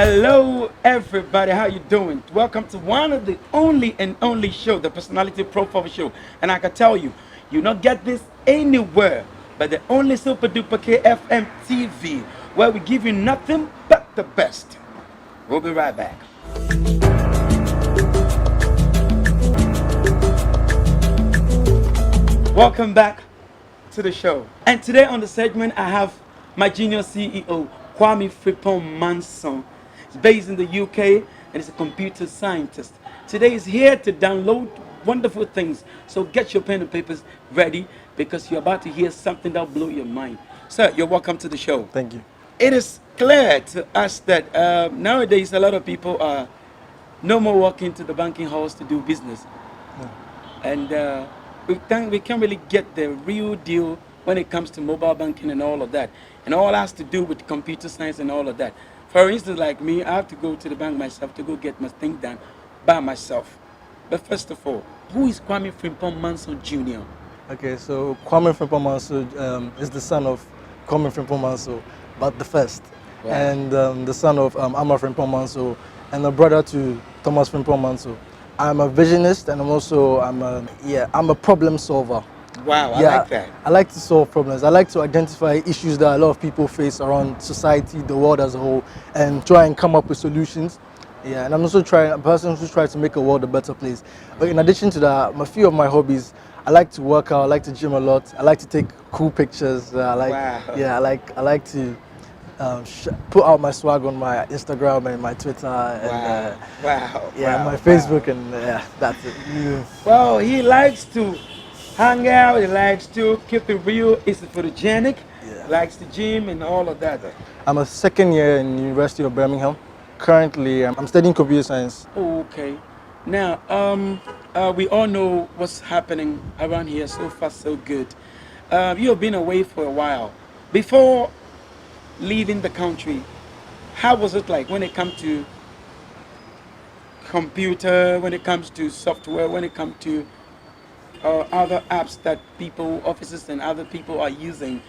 Hello, everybody. How you doing? Welcome to one of the only show, the Personality Profile Show. And I can tell you, you not get this anywhere but the only Super Duper KFM TV, where we give you nothing but the best. We'll be right back. Welcome back to the show. And today on the segment, I have my junior CEO, Kwame Frimpong-Manso. He's based in the UK and is a computer scientist. Today he's here to download wonderful things. So get your pen and papers ready because you're about to hear something that'll blow your mind. Sir, you're welcome to the show. Thank you. It is clear to us that nowadays a lot of people are no more walking to the banking halls to do business. Yeah. And we can't really get the real deal when it comes to mobile banking and all of that. And all has to do with computer science and all of that. For instance, like me, I have to go to the bank myself to go get my thing done by myself. But first of all, who is Kwame Frimpong-Manso Jr.? Okay, so Kwame Frimpong-Manso is the son of Kwame Frimpong-Manso, but the first, Wow. and the son of Amma Frimpong-Manso, and a brother to Thomas Frimpong-Manso. I'm a visionist, and I'm a problem solver. Wow, I like that. I like to solve problems. I like to identify issues that a lot of people face around society, the world as a whole, and try and come up with solutions. Yeah, and I'm also a person who tries to make a world a better place. But in addition to that, a few of my hobbies, I like to work out, I like to gym a lot, I like to take cool pictures. Wow. I like to put out my swag on my Instagram and my Twitter and my Facebook, and that's it. Yeah. Well, he likes to hang out, he likes to keep it real, he's photogenic, likes to gym and all of that. I'm a second year in University of Birmingham. Currently, I'm studying computer science. Oh, okay. Now, we all know what's happening around here. So far, so good. You have been away for a while. Before leaving the country, how was it like when it comes to computer, when it comes to software, when it comes to other apps that people, offices and other people are using?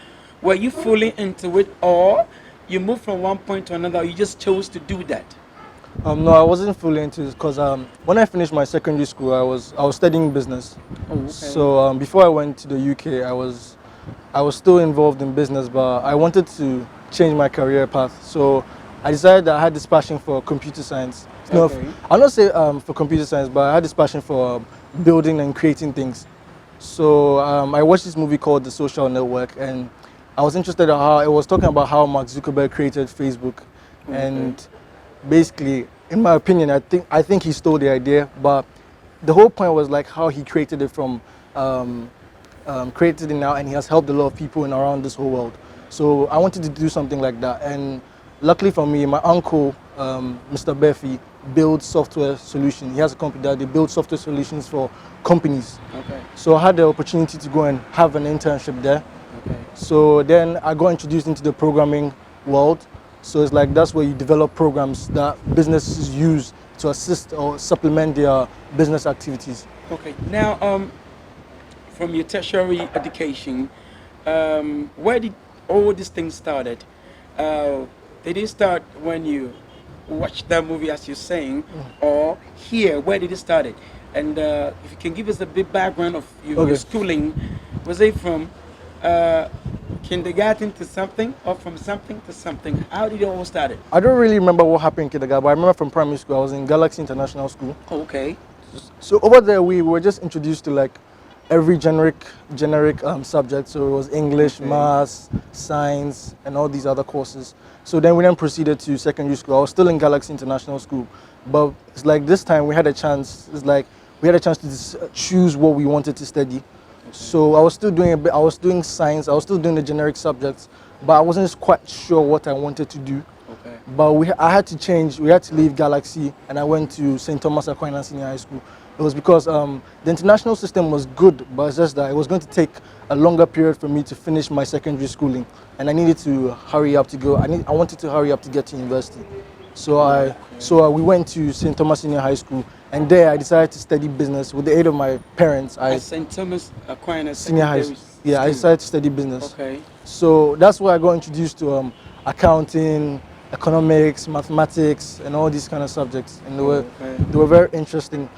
Were you fully into it, or you moved from one point to another, or you just chose to do that? No, I wasn't fully into it because when I finished my secondary school, I was studying business. Oh, okay. So before I went to the UK, I was still involved in business, but I wanted to change my career path. So I decided that I had this passion for computer science. No, Okay. I'll not say for computer science, but I had this passion for building and creating things. So I watched this movie called The Social Network, and I was interested in how it was talking about how Mark Zuckerberg created Facebook. Okay. And basically, in my opinion, I think he stole the idea, but the whole point was like how he created it from created it now, and he has helped a lot of people in around this whole world. So I wanted to do something like that, and luckily for me, my uncle, Mr. Befi, builds software solutions. He has a company that they build software solutions for companies. Okay. So I had the opportunity to go and have an internship there. Okay. So then I got introduced into the programming world. So it's like that's where you develop programs that businesses use to assist or supplement their business activities. Okay. Now, from your tertiary education, where did all these things started? Did it start when you watched that movie, as you're saying, or here? Where did it started? And if you can give us a bit background of your schooling, was it from kindergarten to something, or from something to something? How did it all start? I don't really remember what happened in kindergarten, but I remember from primary school, I was in Galaxy International School. Okay. So over there, we were just introduced to like every generic subject. So it was English, maths, science, and all these other courses. So then we then proceeded to secondary school. I was still in Galaxy International School, but it's like this time we had a chance. It's like we had a chance to choose what we wanted to study. So I was still doing I was doing science. I was still doing the generic subjects, but I wasn't quite sure what I wanted to do. Okay. But I had to change. We had to leave Galaxy, and I went to St. Thomas Aquinas Senior High School. It was because the international system was good, but it's just that it was going to take a longer period for me to finish my secondary schooling, and I needed to hurry up to go. I wanted to hurry up to get to university. So we went to St. Thomas Senior High School, and there I decided to study business with the aid of my parents. At St. Thomas Aquinas Senior High School. Yeah, I decided to study business. Okay. So that's where I got introduced to accounting, economics, mathematics, and all these kind of subjects, and Okay. they were very interesting.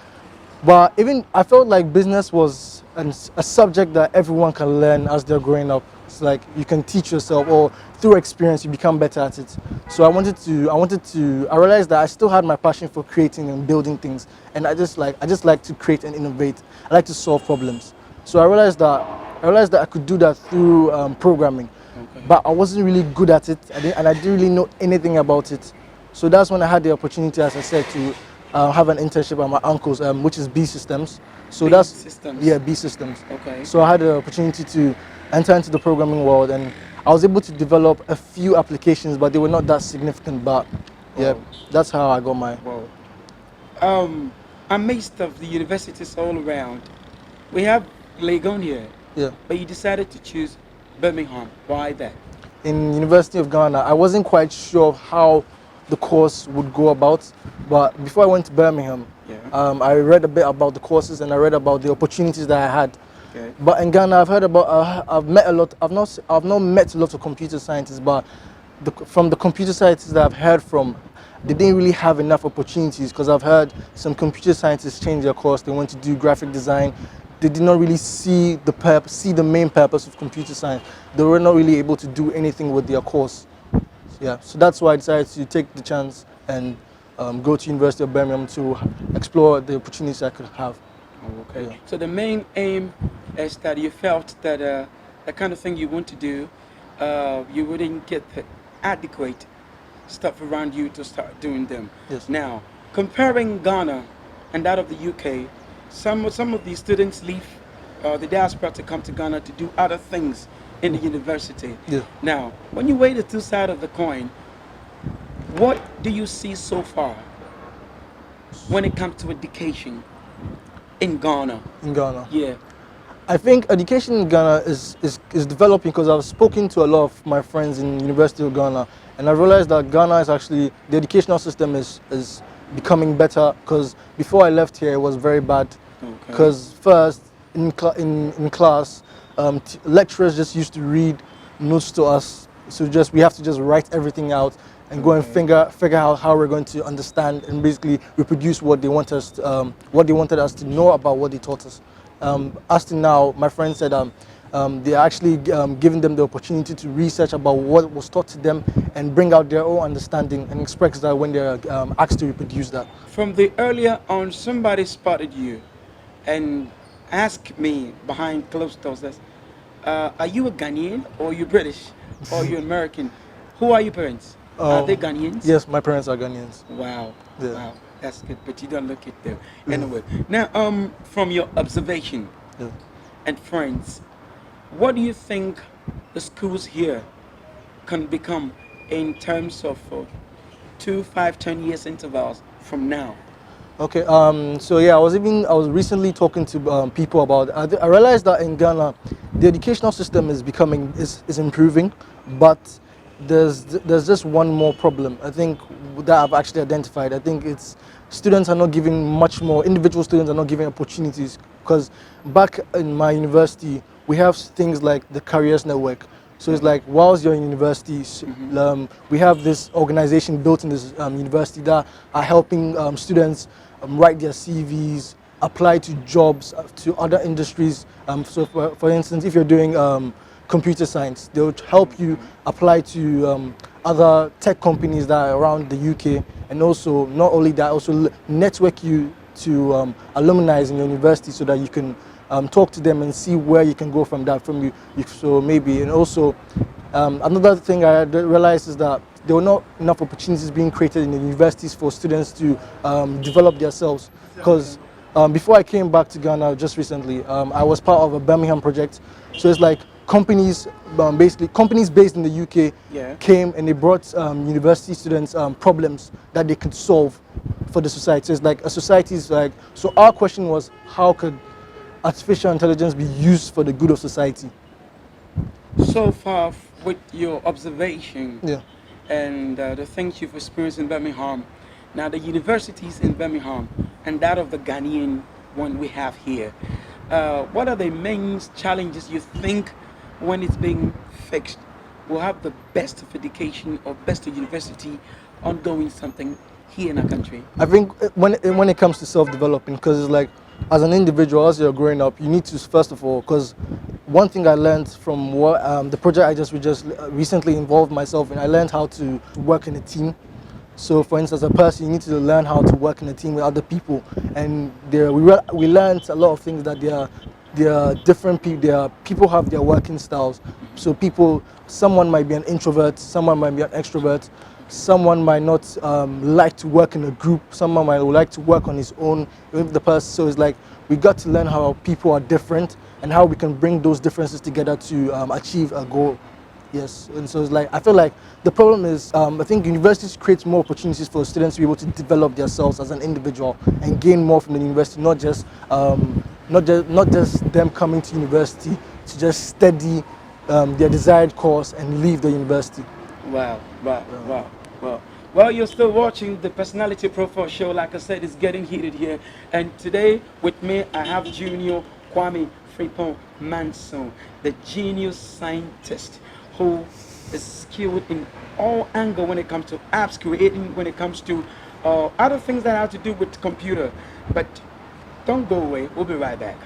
But even I felt like business was a subject that everyone can learn as they're growing up. It's like you can teach yourself, or through experience, you become better at it. So I realized that I still had my passion for creating and building things, and I just like to create and innovate. I like to solve problems. So I realized that I could do that through programming, Okay. but I wasn't really good at it, and I didn't really know anything about it. So that's when I had the opportunity, as I said, to have an internship at my uncle's, which is B Systems. So B that's, systems. yeah, B Systems. Okay. So I had the opportunity to enter into the programming world, and I was able to develop a few applications, but they were not that significant. But yeah, Wow. that's how I got my, Wow. Um, amidst of the universities all around, we have Legon here, yeah. but you decided to choose Birmingham. Why that? In University of Ghana, I wasn't quite sure of how the course would go about, but before I went to Birmingham, Yeah. I read a bit about the courses and I read about the opportunities that I had. Okay. But in Ghana, I've heard about, I've met a lot. I've not met a lot of computer scientists, but from the computer scientists that I've heard from, they didn't really have enough opportunities, because I've heard some computer scientists change their course. They went to do graphic design. They did not really see the main purpose of computer science. They were not really able to do anything with their course. Yeah, so that's why I decided to take the chance and go to University of Birmingham to explore the opportunities I could have. Oh, okay. Yeah. So the main aim is that you felt that the kind of thing you want to do, you wouldn't get the adequate stuff around you to start doing them. Yes. Now, comparing Ghana and that of the UK, some of these students leave the diaspora to come to Ghana to do other things in the university. Yeah. Now, when you weigh the two sides of the coin, what do you see so far when it comes to education in Ghana? In Ghana. Yeah. I think education in Ghana is developing, because I've spoken to a lot of my friends in University of Ghana, and I realized that Ghana is actually, the educational system is becoming better, because before I left here it was very bad. Okay. Because first in class, lecturers just used to read notes to us, so we have to just write everything out and go and figure out how we're going to understand and basically reproduce what they wanted us to know about what they taught us. As to now, my friend said they're actually giving them the opportunity to research about what was taught to them and bring out their own understanding and express that when they're asked to reproduce that. From the earlier on, somebody spotted you and asked me behind closed doors, are you a Ghanaian or you British or you American? Who are your parents? Are they Ghanaians? Yes, my parents are Ghanaians. Wow. Yeah. Wow. That's good, but you don't look it there. Anyway, now from your observation Yeah. and friends, what do you think the schools here can become in terms of 2, 5, 10 years intervals from now? Okay, so yeah, I was recently talking to people about it. I realized that in Ghana, the educational system is improving, but there's just one more problem. I think that I've actually identified. I think it's students are not giving much more. Individual students are not giving opportunities, because back in my university, we have things like the careers network. So it's like, whilst you're in university, we have this organization built in this university that are helping students write their CVs, apply to jobs, to other industries. So for instance, if you're doing computer science, they'll help you apply to other tech companies that are around the UK. And also, not only that, also network you to alumni in your university, so that you can talk to them and see where you can go from that. So maybe, and also another thing I realized is that there were not enough opportunities being created in the universities for students to develop themselves. Because before I came back to Ghana just recently, I was part of a Birmingham project. So it's like companies, basically companies based in the UK, Yeah. came and they brought university students problems that they could solve for the society. So it's like a society is like, so our question was, how could artificial intelligence be used for the good of society? So far, with your observation Yeah. and the things you've experienced in Birmingham, now the universities in Birmingham and that of the Ghanaian one we have here, what are the main challenges you think when it's being fixed, will have the best of education or best of university ongoing something here in our country? I think when it comes to self-developing, because it's like, as an individual, as you're growing up, you need to first of all, because one thing I learned from what the project we just recently involved myself in, I learned how to work in a team. So, for instance, as a person, you need to learn how to work in a team with other people, and we learned a lot of things that there are different people. There are people have their working styles. So someone might be an introvert, someone might be an extrovert, someone might not like to work in a group, someone might like to work on his own with the person. So it's like we got to learn how people are different and how we can bring those differences together to achieve a goal. Yes, and so it's like I feel like the problem is I think universities create more opportunities for students to be able to develop themselves as an individual and gain more from the university, not just them coming to university to just study their desired course and leave the university. Wow, wow, wow, wow. Well, you're still watching the Personality Profile Show. Like I said, it's getting heated here. And today with me, I have Junior Kwame Frimpong-Manso, the genius scientist who is skilled in all angle when it comes to apps creating, when it comes to other things that have to do with computer. But don't go away. We'll be right back.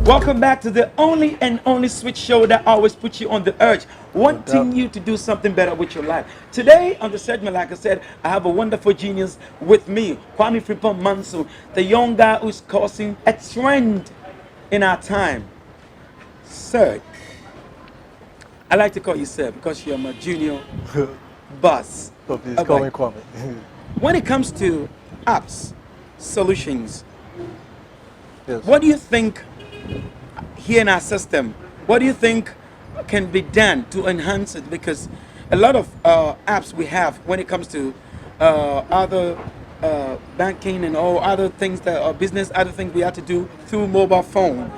Welcome back to the only and only switch show that always puts you on the urge, wanting you to do something better with your life. Today on the segment, like I said, I have a wonderful genius with me, Kwame Frimpong-Manso, the young guy who's causing a trend in our time. Sir, I like to call you sir because you're my junior boss. So please call me Kwame. When it comes to apps, solutions, Yes. what do you think here in our system, what do you think can be done to enhance it? Because a lot of apps we have when it comes to other banking and all other things that are business, other things we have to do through mobile phone,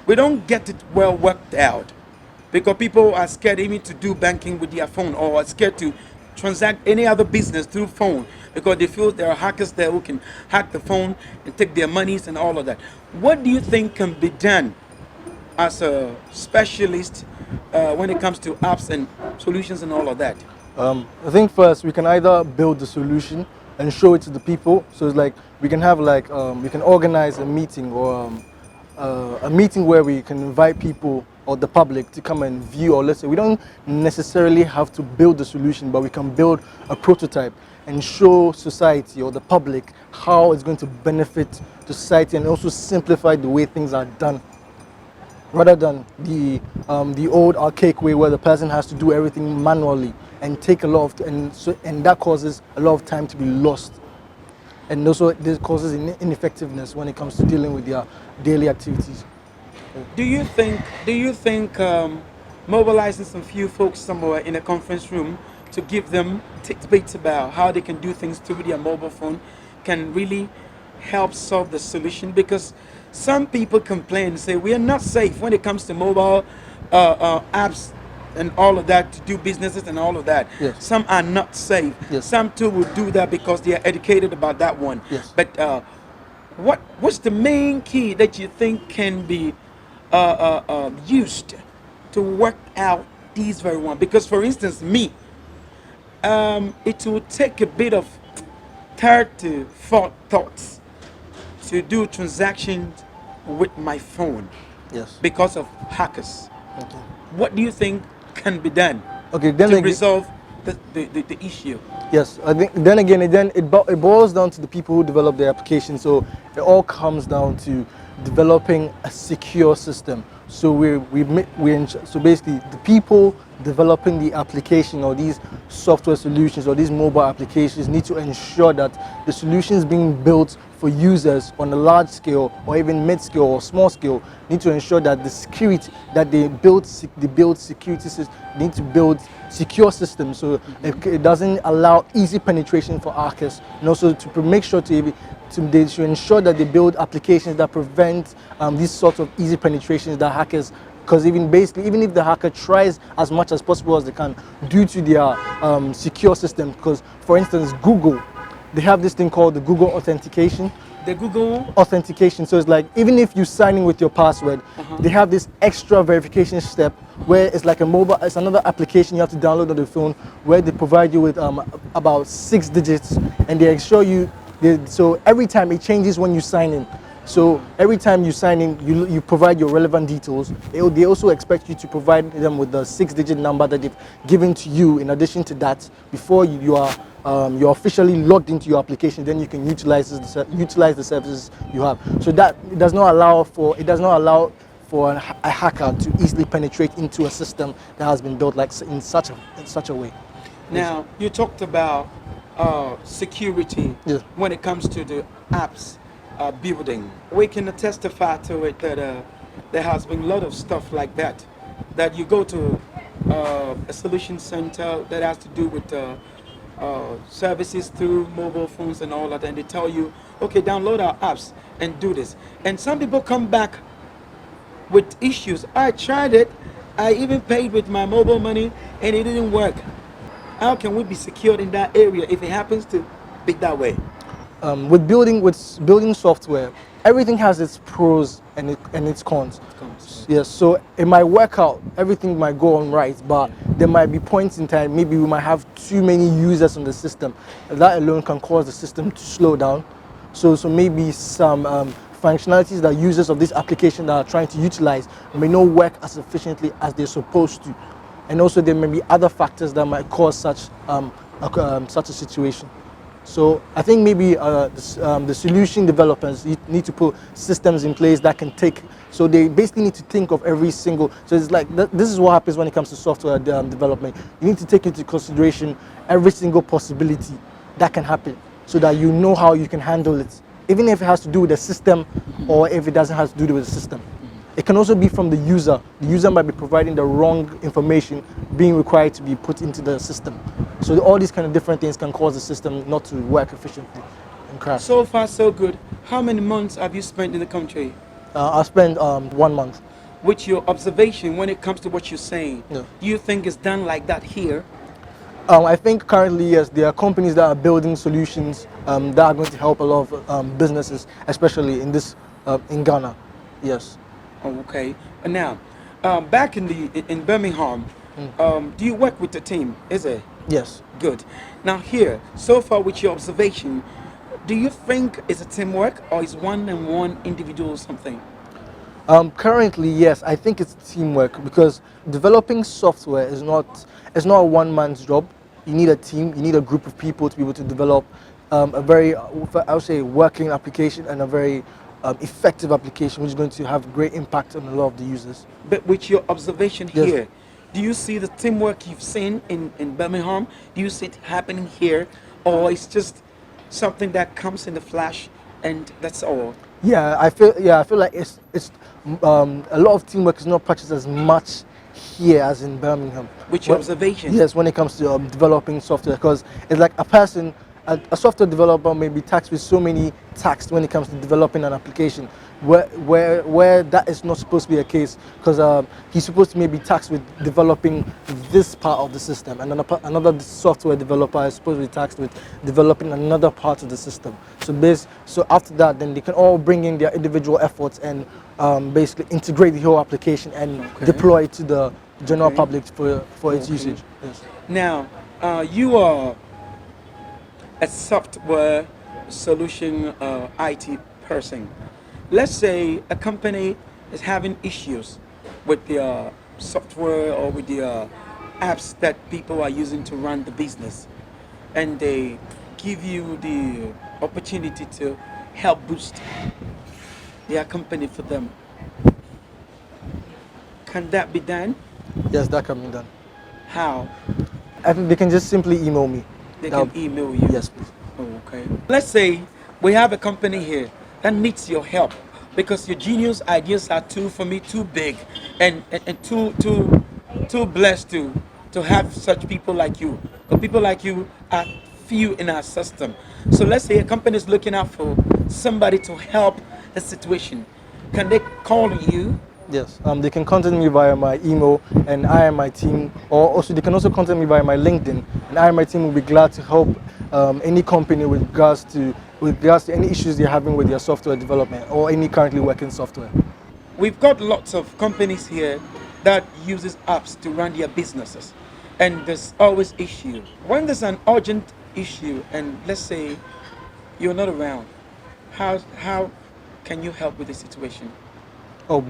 we don't get it well worked out because people are scared even to do banking with their phone or are scared to transact any other business through phone because they feel there are hackers there who can hack the phone and take their monies and all of that. What do you think can be done as a specialist when it comes to apps and solutions and all of that? I think first we can either build the solution and show it to the people. So it's like we can have we can organize a meeting or a meeting where we can invite people or the public to come and view, or let's say we don't necessarily have to build the solution, but we can build a prototype and show society or the public how it's going to benefit the society and also simplify the way things are done, rather than the old archaic way where the person has to do everything manually and take a lot of and that causes a lot of time to be lost, and also this causes ineffectiveness when it comes to dealing with their daily activities. Do you think mobilizing some few folks somewhere in a conference room to give them tidbits about how they can do things through their mobile phone can really help solve the solution? Because some people complain and say we are not safe when it comes to mobile apps and all of that to do businesses and all of that. Yes. Some are not safe. Yes. Some too will do that because they are educated about that one. Yes. But what's the main key that you think can be used to work out these very one? Because for instance, me, it will take a bit of third to fourth thoughts to do transactions with my phone. Yes. Because of hackers. Okay. What do you think can be done Okay. Then to resolve the issue? Yes, I think then again it boils down to the people who develop the application. So it all comes down to developing a secure system. So so basically the people developing the application or these software solutions or these mobile applications need to ensure that the solutions being built for users on a large scale or even mid scale or small scale need to ensure that the security that they build security systems need to build secure systems, so it doesn't allow easy penetration for hackers, and also to make sure they should ensure that they build applications that prevent these sorts of easy penetrations that hackers, because even if the hacker tries as much as possible as they can due to their secure system, because for instance Google, they have this thing called the Google authentication. The Google. authentication. So it's like even if you sign in with your password, they have this extra verification step where it's like a mobile, it's another application you have to download on the phone where they provide you with about 6 digits, and they assure you. So every time it changes when you sign in. So every time you sign in, you provide your relevant details. They also expect you to provide them with the 6-digit number that they've given to you. In addition to that, before you're officially logged into your application, then you can utilize the services you have. So that it does not allow for a hacker to easily penetrate into a system that has been built like in such a way. Now, you talked about security Yes. when it comes to the apps building. We can testify to it that there has been a lot of stuff like that. That you go to a solution center that has to do with services through mobile phones and all that, and they tell you, okay, download our apps and do this. And some people come back with issues. I tried it, I even paid with my mobile money, and it didn't work. How can we be secured in that area if it happens to be that way? With building software, everything has its pros and its cons. Yes, so it might work out, everything might go on right, but there might be points in time, maybe we might have too many users on the system. That alone can cause the system to slow down. So maybe some functionalities that users of this application that are trying to utilize may not work as efficiently as they're supposed to. And also there may be other factors that might cause such a situation. So I think maybe the solution developers need to put systems in place that can take. So they basically need to think of every single. So it's like this is what happens when it comes to software development. You need to take into consideration every single possibility that can happen, so that you know how you can handle it, even if it has to do with the system or if it doesn't have to do with the system. It can also be from the user. The user might be providing the wrong information being required to be put into the system. So all these kind of different things can cause the system not to work efficiently and crash. So far, so good. How many months have you spent in the country? I spent 1 month. With your observation when it comes to what you're saying, Yeah. do you think it's done like that here? I think currently, yes, there are companies that are building solutions that are going to help a lot of businesses, especially in Ghana. Yes. Oh, okay. And now, back in Birmingham, do you work with the team? Is it? Yes. Good. Now here, so far with your observation, do you think it's a teamwork or is one individual something? Currently, yes, I think it's teamwork because developing software is not a one-man's job. You need a team, you need a group of people to be able to develop a very, I would say, working application and a very effective application, which is going to have great impact on a lot of the users. But with your observation Yes. here, do you see the teamwork you've seen in Birmingham? Do you see it happening here? Or it's just something that comes in the flash and that's all? Yeah, I feel like it's a lot of teamwork is not practiced as much here as in Birmingham. With your observation? Yes, when it comes to developing software, because it's like a software developer may be taxed with so many tasks when it comes to developing an application, where that is not supposed to be a case, because he's supposed to maybe taxed with developing this part of the system, and another software developer is supposed to be taxed with developing another part of the system. So after that, then they can all bring in their individual efforts and basically integrate the whole application and deploy it to the general public for its usage. Yes. Now, you are a software solution IT person. Let's say a company is having issues with their software or with the apps that people are using to run the business, and they give you the opportunity to help boost their company for them. Can that be done? Yes, that can be done. How? I think they can just simply email me. They can email you. Yes, please. Oh, okay. Let's say we have a company here that needs your help because your genius ideas are too big and too blessed to have such people like you. Because people like you are few in our system. So let's say a company is looking out for somebody to help the situation. Can they call you? Yes, they can contact me via my email, and I and my team, or also they can also contact me via my LinkedIn, and I and my team will be glad to help any company with regards to any issues they're having with their software development or any currently working software. We've got lots of companies here that uses apps to run their businesses, and there's always issue. When there's an urgent issue, and let's say you're not around, how can you help with the situation? Oh,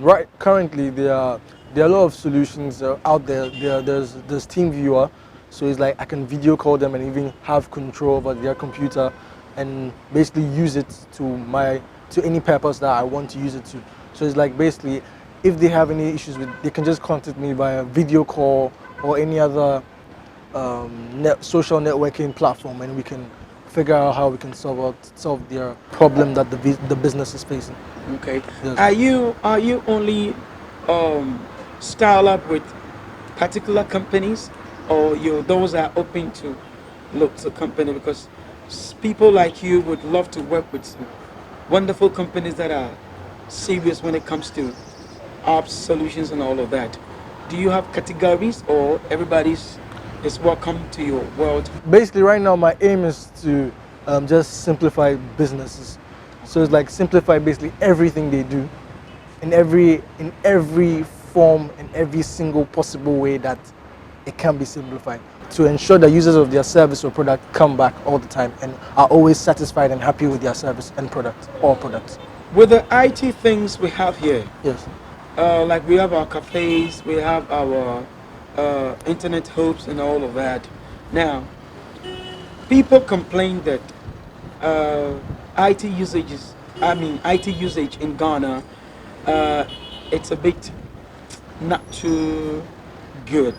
right currently there are a lot of solutions out there. There's TeamViewer, so it's like I can video call them and even have control over their computer, and basically use it to any purpose that I want to use it to. So it's like basically, if they have any issues with, they can just contact me via video call or any other social networking platform, and we can figure out how we can solve their problem that the business is facing. Okay. Yes. Are you only style up with particular companies, or you those are open to lots of company, because people like you would love to work with some wonderful companies that are serious when it comes to apps, solutions, and all of that. Do you have categories, or everybody's is welcome to your world? Basically, right now my aim is to just simplify businesses. So it's like simplify basically everything they do in every form, in every single possible way that it can be simplified, to ensure that users of their service or product come back all the time and are always satisfied and happy with their service and product or products. With the IT things we have here, Yes. like we have our cafes, we have our internet hubs and all of that. Now, people complain that IT usage in Ghana, it's a bit not too good.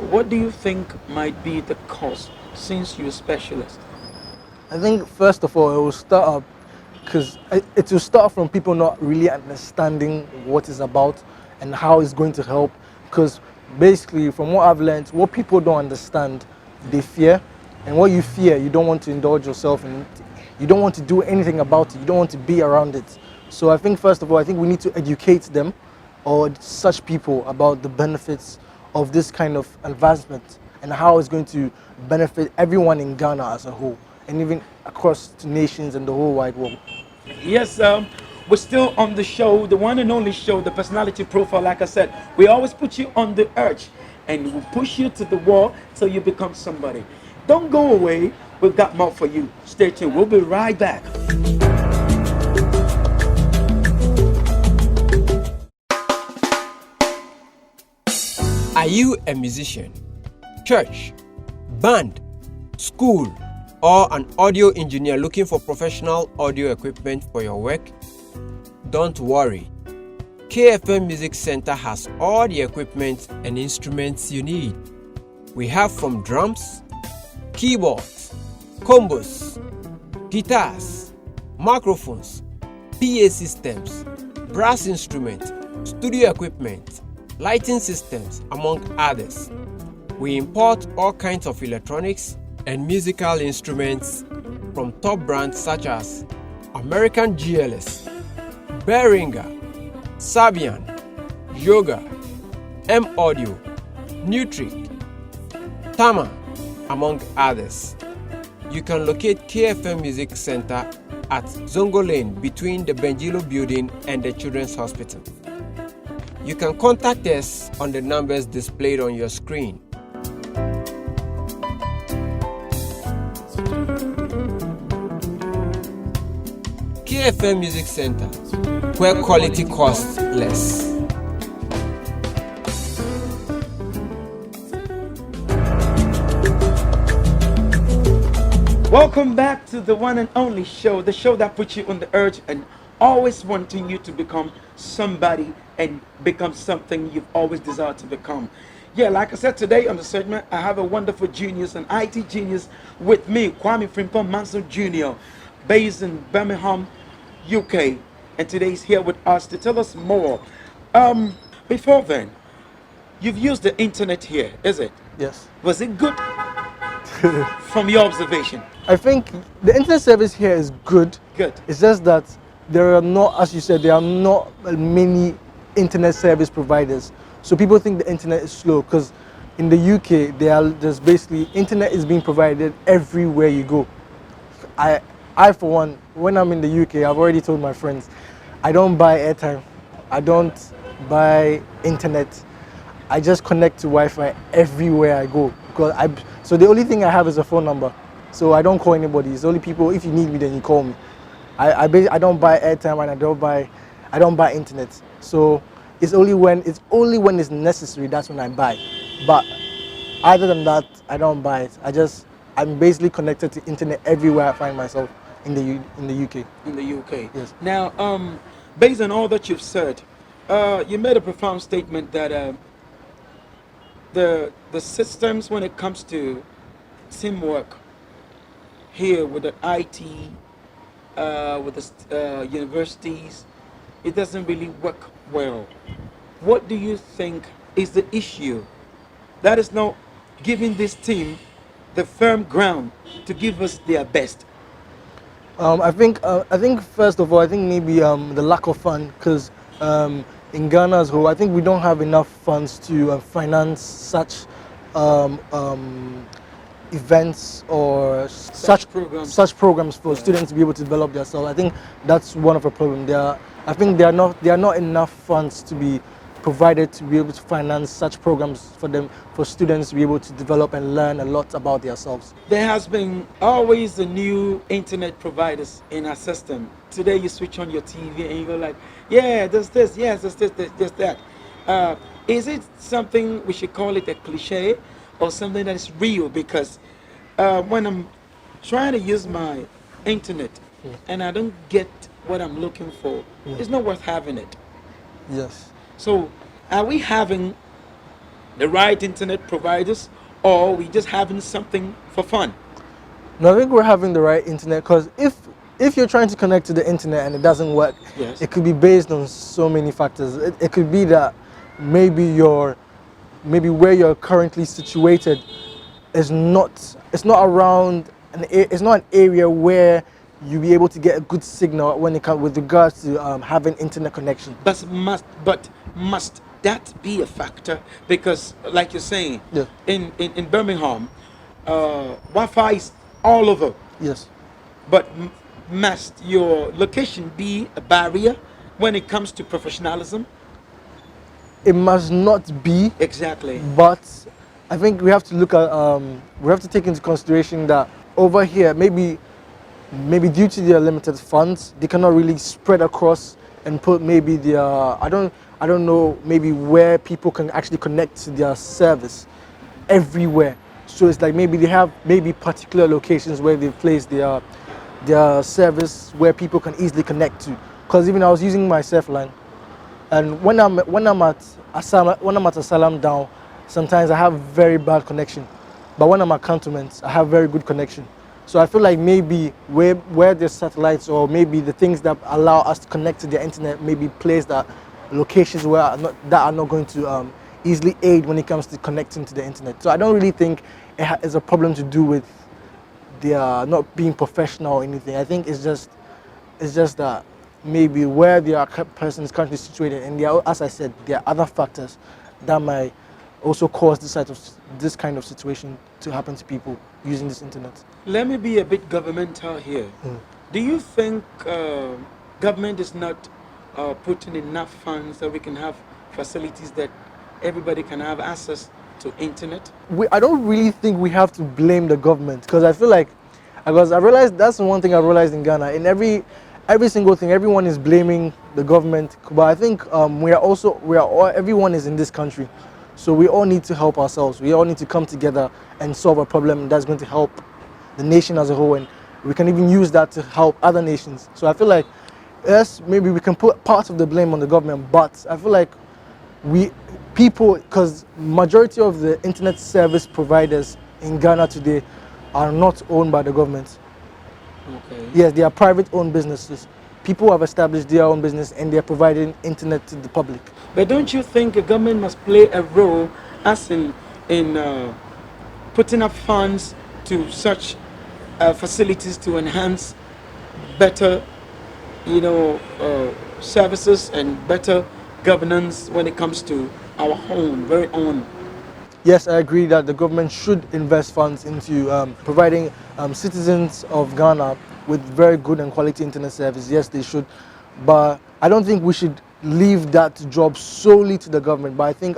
What do you think might be the cause, since you're a specialist? I think first of all it will start up because it will start from people not really understanding what it's about and how it's going to help. Because basically, from what I've learned, what people don't understand, they fear, and what you fear, you don't want to indulge yourself in. You don't want to do anything about it. You don't want to be around it. So I think first of all, I think we need to educate them or such people about the benefits of this kind of advancement and how it's going to benefit everyone in Ghana as a whole, and even across to nations and the whole wide world. Yes, we're still on the show, the one and only show, the personality profile. Like I said, we always put you on the edge and we'll push you to the wall till you become somebody. Don't go away, we've got more for you. Stay tuned, we'll be right back. Are you a musician, church, band, school, or an audio engineer looking for professional audio equipment for your work? Don't worry. KFM Music Center has all the equipment and instruments you need. We have from drums, keyboards, combos, guitars, microphones, PA systems, brass instruments, studio equipment, lighting systems, among others. We import all kinds of electronics and musical instruments from top brands such as American GLS, Behringer, Sabian, Yoga, M Audio, Nutric, Tama, among others. You can locate KFM Music Center at Zongo Lane between the Benjilo Building and the Children's Hospital. You can contact us on the numbers displayed on your screen. KFM Music Center, where quality costs less. Welcome back to the one and only show, the show that puts you on the edge and always wanting you to become somebody and become something you've always desired to become. Yeah, like I said, today on the segment, I have a wonderful genius, an IT genius with me, Kwame Frimpong-Manso Jnr., based in Birmingham, UK. And today he's here with us to tell us more. Before then, you've used the internet here, is it? Yes. Was it good from your observation? I think the internet service here is good. Good. It's just that there are not, as you said, there are not many internet service providers. So people think the internet is slow because in the UK, there's basically internet is being provided everywhere you go. I, I for one, when I'm in the UK, I've already told my friends, I don't buy airtime, I don't buy internet. I just connect to Wi-Fi everywhere I go because so the only thing I have is a phone number. So I don't call anybody. It's only people. If you need me, then you call me. I don't buy airtime and I don't buy internet. So it's only when it's necessary that's when I buy. But other than that, I don't buy it. I'm basically connected to internet everywhere I find myself in the UK. In the UK. Yes. Now, based on all that you've said, you made a profound statement that the systems when it comes to teamwork here with the IT, with the universities, it doesn't really work well. What do you think is the issue that is not giving this team the firm ground to give us their best? I think first of all, I think maybe the lack of fund, because in Ghana as a whole, I think we don't have enough funds to finance such um, um, events or such programs for students to be able to develop themselves. I think that's one of the problems. I think there are not enough funds to be provided to be able to finance such programs for them, for students to be able to develop and learn a lot about themselves. There has been always the new internet providers in our system. Today you switch on your TV and you go like, yeah, there's this, yes, there's that. Is it something we should call it a cliche or something that is real? Because when I'm trying to use my internet and I don't get what I'm looking for, it's not worth having it. Yes. So, are we having the right internet providers, or are we just having something for fun? No, I think we're having the right internet because if you're trying to connect to the internet and it doesn't work, Yes. it could be based on so many factors. It could be that maybe maybe where you're currently situated is not it's not around it's not an area where you'll be able to get a good signal when it comes with regards to having internet connection. But must that be a factor? Because, like you're saying, Yeah. in Birmingham, Wi-Fi is all over. Yes. But must your location be a barrier when it comes to professionalism? It must not be, Exactly. but I think we have to look at we have to take into consideration that over here maybe due to their limited funds they cannot really spread across and put maybe their I don't know maybe where people can actually connect to their service everywhere. So it's like maybe they have maybe particular locations where they place their service where people can easily connect to. Because even I was using my surf line, and when I'm at Asylum down, sometimes I have very bad connection. But when I'm at Cantonments, I have very good connection. So I feel like maybe where there's satellites or maybe the things that allow us to connect to the internet, maybe placed at locations where that are not going to easily aid when it comes to connecting to the internet. So I don't really think it's a problem to do with their not being professional or anything. I think it's just that maybe where the person is currently situated, and as I said, there are other factors that might also cause this kind of situation to happen to people using this internet. Let me be a bit governmental here. Do you think government is not putting enough funds so we can have facilities that everybody can have access to internet? I don't really think we have to blame the government because I feel like, because I realized that's one thing I realized in Ghana. In every single thing, everyone is blaming the government. But I think everyone is in this country, so we all need to help ourselves. We all need to come together and solve a problem that's going to help the nation as a whole, and we can even use that to help other nations. So I feel like yes, maybe we can put part of the blame on the government, but I feel like because majority of the internet service providers in Ghana today are not owned by the government. Okay. Yes, they are private owned businesses. People have established their own business and they're providing internet to the public. But don't you think the government must play a role as in putting up funds to such facilities to enhance better, services and better governance when it comes to our very own? Yes, I agree that the government should invest funds into providing citizens of Ghana with very good and quality internet service. Yes, they should, but I don't think we should leave that job solely to the government. But I think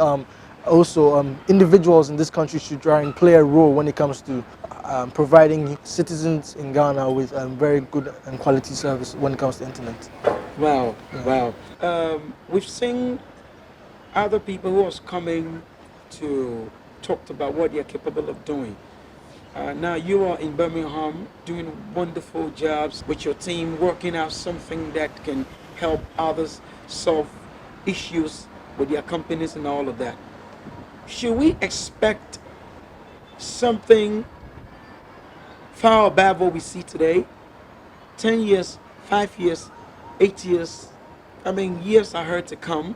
also individuals in this country should try and play a role when it comes to providing citizens in Ghana with very good and quality service when it comes to internet. Wow, wow. We've seen other people who was coming to talk about what they're capable of doing. Now you are in Birmingham doing wonderful jobs with your team, working out something that can help others solve issues with their companies and all of that. Should we expect something far above what we see today? 10 years, 5 years, 8 years, I mean, years are heard to come.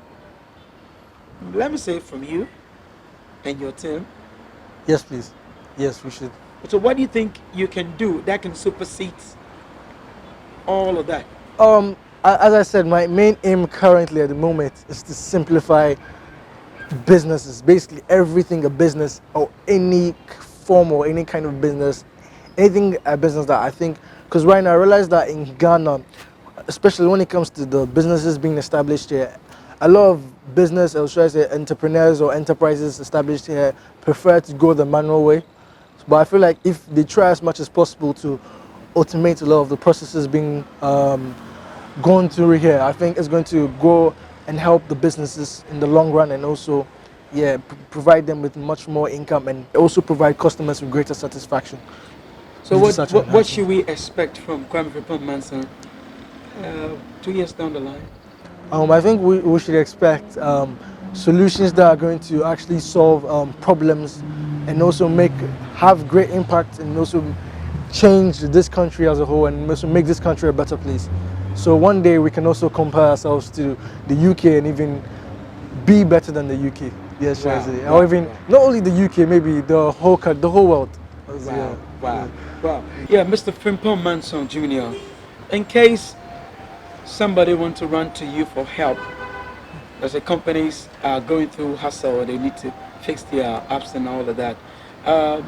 Let me say from you and your team. Yes, please. Yes, we should. So, what do you think you can do that can supersede all of that? As I said, my main aim currently at the moment is to simplify businesses, basically everything a business or any form or any kind of business, anything a business that I think, because right now I realize that in Ghana, especially when it comes to the businesses being established here, a lot of business, or should I say entrepreneurs or enterprises established here prefer to go the manual way. But I feel like if they try as much as possible to automate a lot of the processes being gone through here, I think it's going to go and help the businesses in the long run, and also, yeah, provide them with much more income, and also provide customers with greater satisfaction. So, Due to such what enhancement. should we expect from Kwame Frimpong-Manso 2 years down the line? I think we should expect solutions that are going to actually solve problems, and also have great impact, and also change this country as a whole, and also make this country a better place. So one day we can also compare ourselves to the UK and even be better than the UK. Yes, Wow, shall I say? wow, Or even wow. not only the UK, maybe the whole world. Wow, wow, wow. Yeah, Mr. Frimpong-Manso Jr., in case somebody want to run to you for help, as the companies are going through hustle, they need to fix their apps and all of that. Um,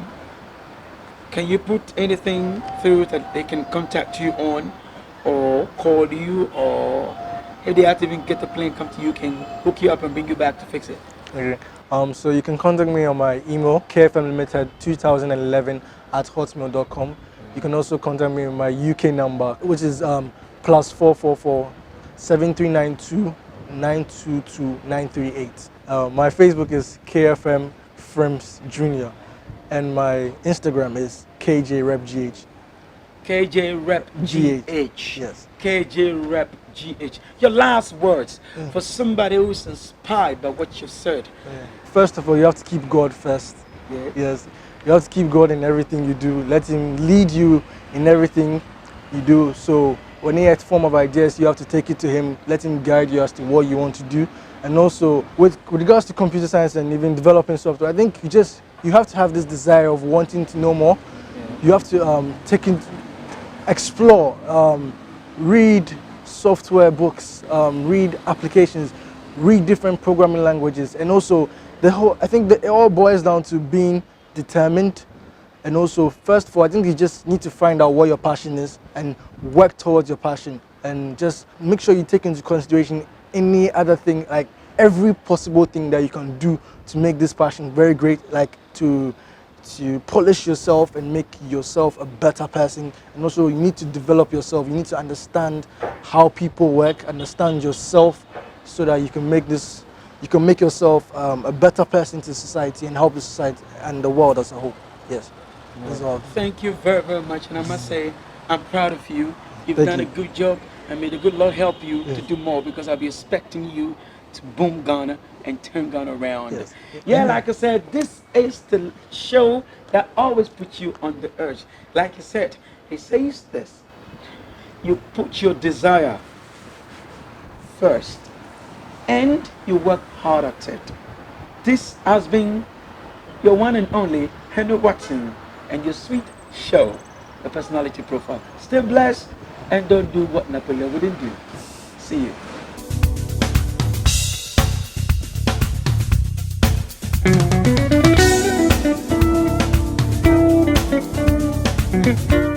can you put anything through that they can contact you on, or call you, or if they have to even get the plane come to you, can hook you up and bring you back to fix it? Okay. So you can contact me on my email, kfmlimited2011 @hotmail.com. You can also contact me on my UK number, which is +444 7392 922 938. My Facebook is KFM Frims Jr. and my Instagram is KJRepGH. KJ Rep GH. Yes. KJ Rep GH. Your last words for somebody who's inspired by what you said. First of all, you have to keep God first. Yeah. Yes, you have to keep God in everything you do. Let Him lead you in everything you do. So when He has form of ideas, you have to take it to Him. Let Him guide you as to what you want to do. And also, with regards to computer science and even developing software, I think you have to have this desire of wanting to know more. You have to explore, read software books, read applications, read different programming languages, and also I think that it all boils down to being determined. And also, first of all, I think you just need to find out what your passion is and work towards your passion, and just make sure you take into consideration any other thing, like every possible thing that you can do to make this passion very great, like to polish yourself and make yourself a better person. And also, you need to develop yourself. You need to understand how people work, understand yourself, so that you can make yourself a better person to society and help the society and the world as a whole. Yes. That's all. Thank you very, very much. And I must say, I'm proud of you. You've Thank done you. a good job, and may the good Lord help you to do more, because I'll be expecting you to boom Ghana and turn Ghana around. Yes. Yeah, like I said, this is the show that always puts you on the urge. Like I said, he says this: you put your desire first, and you work hard at it. This has been your one and only Henry Watson and your sweet show, The Personality Profile. Stay blessed and don't do what Napoleon wouldn't do. See you.